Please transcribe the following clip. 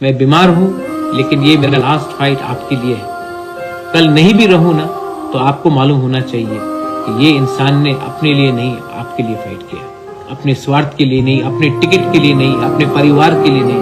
मैं बीमार हूं, लेकिन ये मेरा लास्ट फाइट आपके लिए है। कल नहीं भी रहूं ना, तो आपको मालूम होना चाहिए कि ये इंसान ने अपने लिए नहीं, आपके लिए फाइट किया। अपने स्वार्थ के लिए नहीं, अपने टिकट के लिए नहीं, अपने परिवार के लिए नहीं,